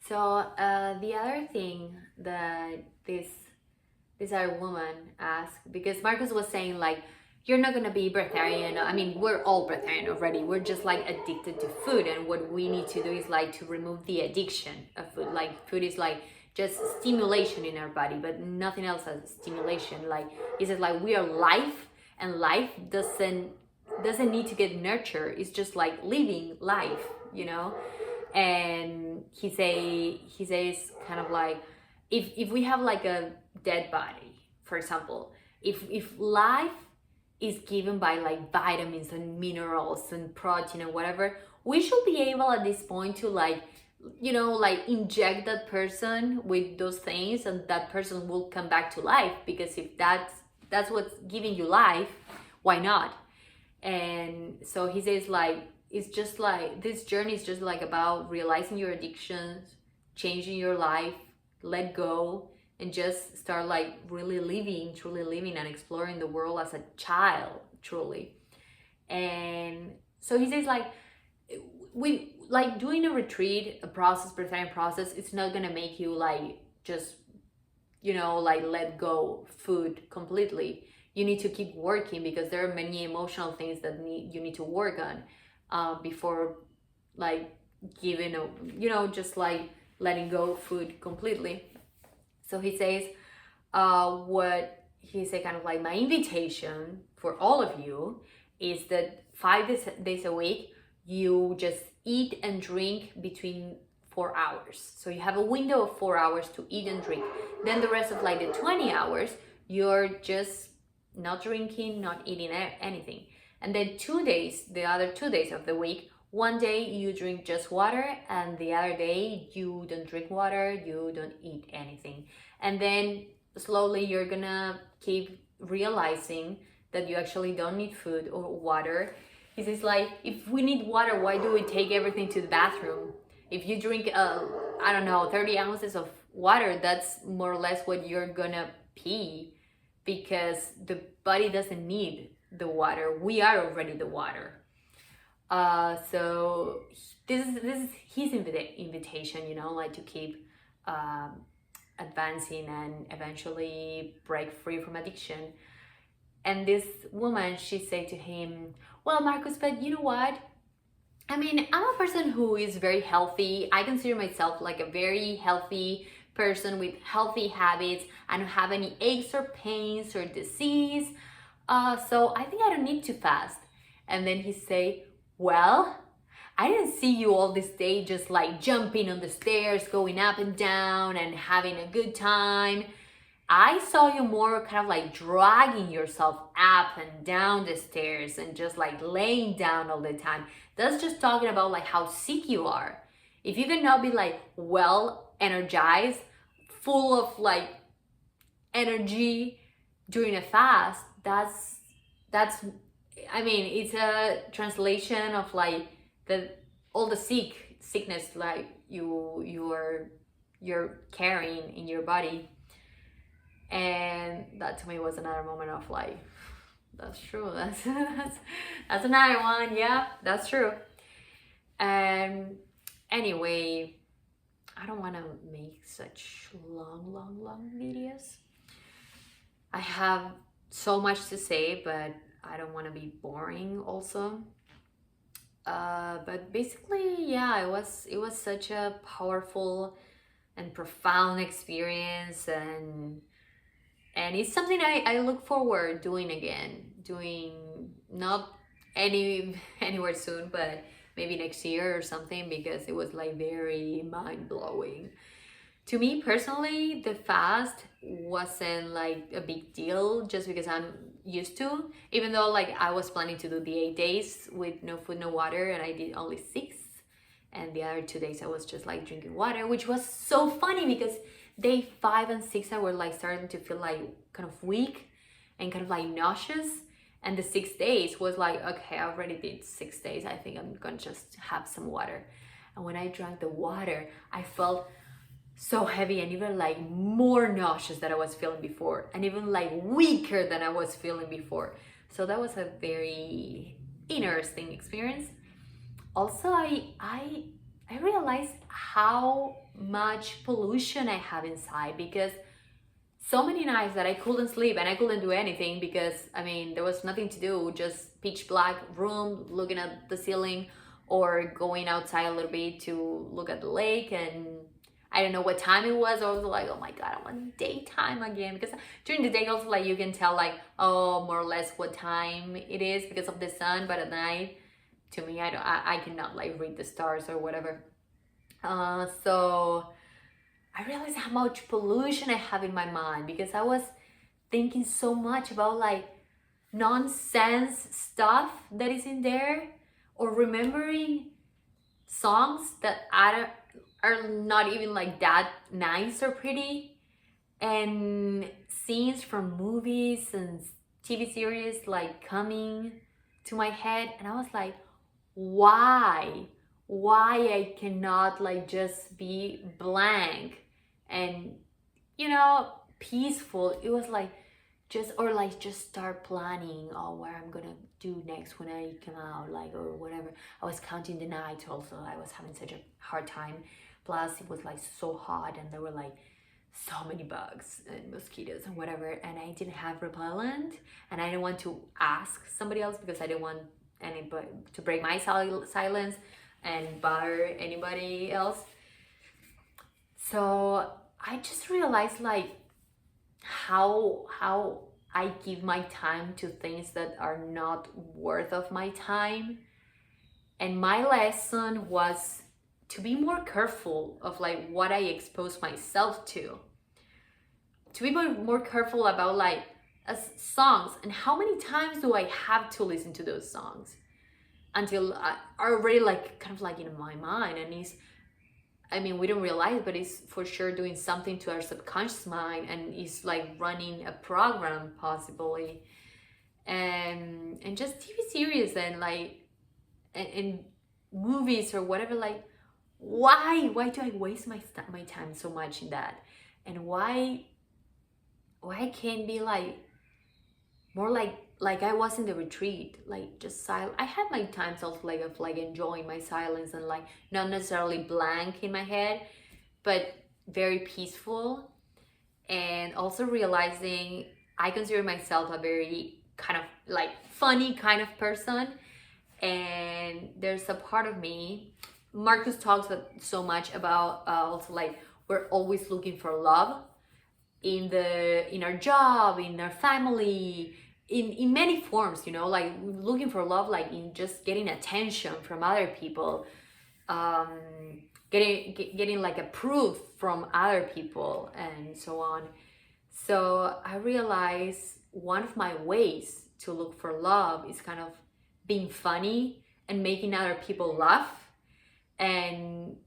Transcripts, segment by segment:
So the other thing that this other woman asked, because Marcus was saying like, you're not gonna be breatharian. I mean, we're all breatharian already. We're just like addicted to food, and what we need to do is like to remove the addiction of food. Like food is like just stimulation in our body, but nothing else as stimulation. Like he says, like we are life, and life doesn't need to get nurtured. It's just like living life, you know. And he says kind of like, if we have like a dead body, for example, if life is given by like vitamins and minerals and protein and whatever, we should be able at this point to like, you know, like inject that person with those things, and that person will come back to life, because if that's what's giving you life, why not? And so he says like, it's just like this journey is just like about realizing your addictions, changing your life, let go, and just start like really living, truly living, and exploring the world as a child, truly. And so he says like, we like doing a retreat, a process, breatharian process, it's not gonna make you like just, you know, like let go food completely. You need to keep working, because there are many emotional things that you need to work on before like giving a, you know, just like letting go food completely. So he says, what he said, kind of like, my invitation for all of you is that 5 days a week, you just eat and drink between 4 hours. So you have a window of 4 hours to eat and drink. Then the rest of like the 20 hours, you're just not drinking, not eating anything. And then 2 days, the other 2 days of the week, one day you drink just water, and the other day you don't drink water, you don't eat anything. And then slowly you're gonna keep realizing that you actually don't need food or water. He says like, if we need water, why do we take everything to the bathroom? If you drink, I don't know, 30 ounces of water, that's more or less what you're gonna pee, because the body doesn't need the water. We are already the water. So this is his invitation, you know, like to keep advancing and eventually break free from addiction. And this woman, she said to him, well, Markus, but you know what? I mean, I'm a person who is very healthy. I consider myself like a very healthy person with healthy habits. I don't have any aches or pains or disease. So I think I don't need to fast. And then he say, well, I didn't see you all this day just like jumping on the stairs, going up and down and having a good time. I saw you more kind of like dragging yourself up and down the stairs and just like laying down all the time. That's just talking about like how sick you are. If you cannot be like well energized, full of like energy during a fast, that's I mean, it's a translation of like all the sickness like you're carrying in your body. And that to me was another moment of like, that's true, that's another one, yeah, that's true. And anyway, I don't want to make such long videos. I have so much to say, but I don't want to be boring also. But basically, yeah, it was such a powerful and profound experience, and it's something I look forward doing again, doing not anywhere soon, but maybe next year or something, because it was like very mind-blowing. To me personally, the fast wasn't like a big deal, just because I'm used to, even though like I was planning to do the 8 days with no food, no water, and I did only 6. And the other 2 days I was just like drinking water, which was so funny, because day 5 and 6 I were like starting to feel like kind of weak and kind of like nauseous. And the 6 days was like, okay, I already did 6 days, I think I'm gonna just have some water. And when I drank the water, I felt so heavy and even like more nauseous than I was feeling before, and even like weaker than I was feeling before. So that was a very interesting experience. Also, I realized how much pollution I have inside, because so many nights that I couldn't sleep and I couldn't do anything because, I mean, there was nothing to do, just pitch black room, looking at the ceiling, or going outside a little bit to look at the lake. And I don't know what time it was. I was like, oh my God, I want daytime again. Because during the day also, like, you can tell, like, oh, more or less what time it is because of the sun. But at night, to me, I cannot like read the stars or whatever. So I realized how much pollution I have in my mind, because I was thinking so much about like nonsense stuff that is in there, or remembering songs that are not even like that nice or pretty, and scenes from movies and TV series like coming to my head. And I was like, why I cannot like just be blank and, you know, peaceful. It was like just start planning, oh, what I'm gonna do next when I come out, like, or whatever. I was counting the nights also. I was having such a hard time, plus it was like so hot, and there were like so many bugs and mosquitoes and whatever, and I didn't have repellent, and I didn't want to ask somebody else because I didn't want anybody to break my silence and bother anybody else. So I just realized like how I give my time to things that are not worth of my time. And my lesson was to be more careful of like what I expose myself to be more careful about like songs, and how many times do I have to listen to those songs until I are already like kind of like in my mind. And it's, I mean, we don't realize, but it's for sure doing something to our subconscious mind, and it's like running a program possibly. And just TV series and like and movies or whatever. Like, why do I waste my time so much in that? And why can't be like more like I was in the retreat, like just silent. I had my times also like of like enjoying my silence, and like not necessarily blank in my head, but very peaceful. And also realizing I consider myself a very kind of like funny kind of person, and there's a part of me, Markus talks so much about also like we're always looking for love in our job, in our family, in many forms, you know, like looking for love, like in just getting attention from other people, getting like approval from other people, and so on. So I realized one of my ways to look for love is kind of being funny and making other people laugh, and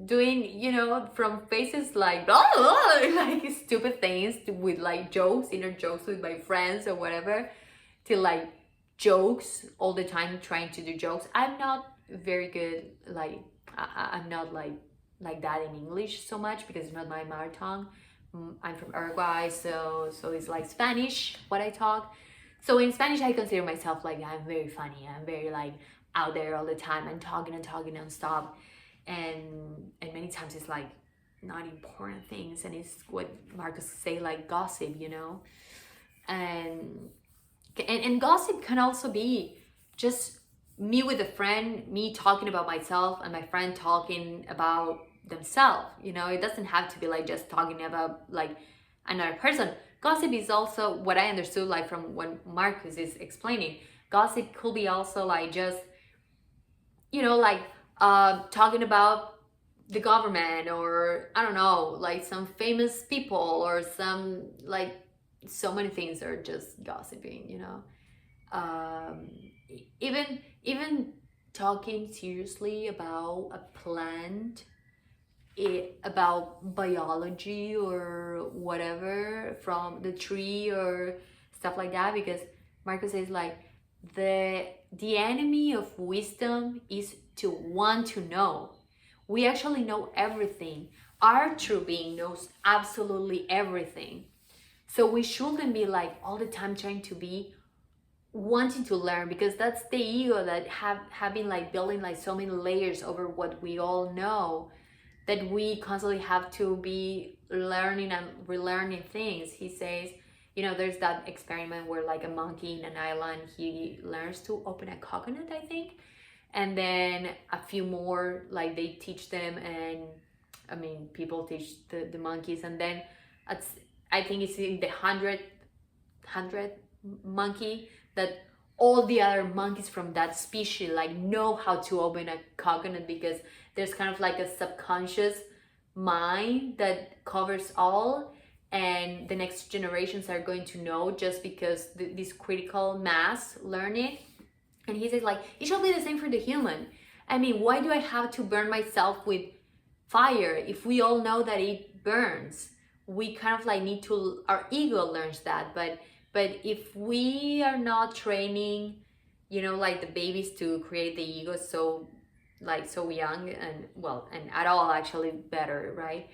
doing, you know, from faces like like stupid things with like jokes, inner jokes with my friends or whatever, to like jokes all the time, trying to do jokes. I'm not very good, like I'm not like that in English so much, because it's not my mother tongue. I'm from Uruguay, so it's like Spanish what I talk. So in Spanish I consider myself like I'm very funny, I'm very like out there all the time and talking non-stop. And many times it's like not important things, and it's what Markus say, like gossip, you know. And gossip can also be just me with a friend, me talking about myself, and my friend talking about themselves, you know. It doesn't have to be like just talking about like another person. Gossip is also what I understood, like from when Markus is explaining. Gossip could be also like just, you know, like talking about the government, or I don't know, like some famous people, or some like so many things are just gossiping, you know. Even talking seriously about a plant, about biology or whatever from the tree or stuff like that, because Marcus says like the enemy of wisdom is to want to know. We actually know everything. Our true being knows absolutely everything. So we shouldn't be like all the time trying to be wanting to learn, because that's the ego that have been like building like so many layers over what we all know, that we constantly have to be learning and relearning things. He says, you know, there's that experiment where like a monkey in an island, he learns to open a coconut, I think, and then a few more, like they teach them, and I mean people teach the monkeys, and then at, I think it's in the hundred monkey that all the other monkeys from that species like know how to open a coconut, because there's kind of like a subconscious mind that covers all, and the next generations are going to know just because this critical mass learn it. And he says like it should be the same for the human. I mean, why do I have to burn myself with fire if we all know that it burns? We kind of like need to, our ego learns that, but if we are not training, you know, like the babies to create the ego so like so young, and well, and at all actually better, right?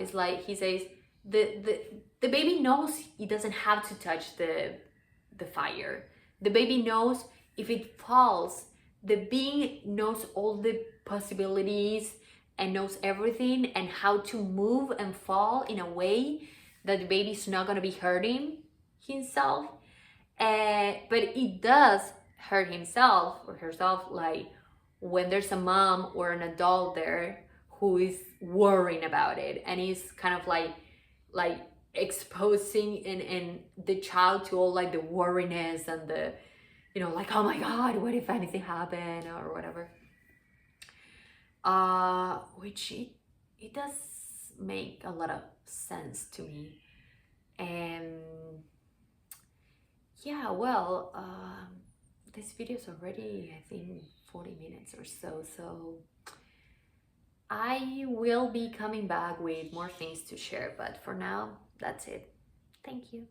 It's like he says the baby knows he doesn't have to touch the fire. The baby knows if it falls, the being knows all the possibilities and knows everything and how to move and fall in a way that the baby's not going to be hurting himself. But it does hurt himself or herself, like when there's a mom or an adult there who is worrying about it and is kind of like exposing and the child to all like the worriness and the, you know, like, oh my god, what if anything happened or whatever. Which it does make a lot of sense to me. And yeah, well, this video is already, I think, 40 minutes or so I will be coming back with more things to share, but for now, that's it. Thank you.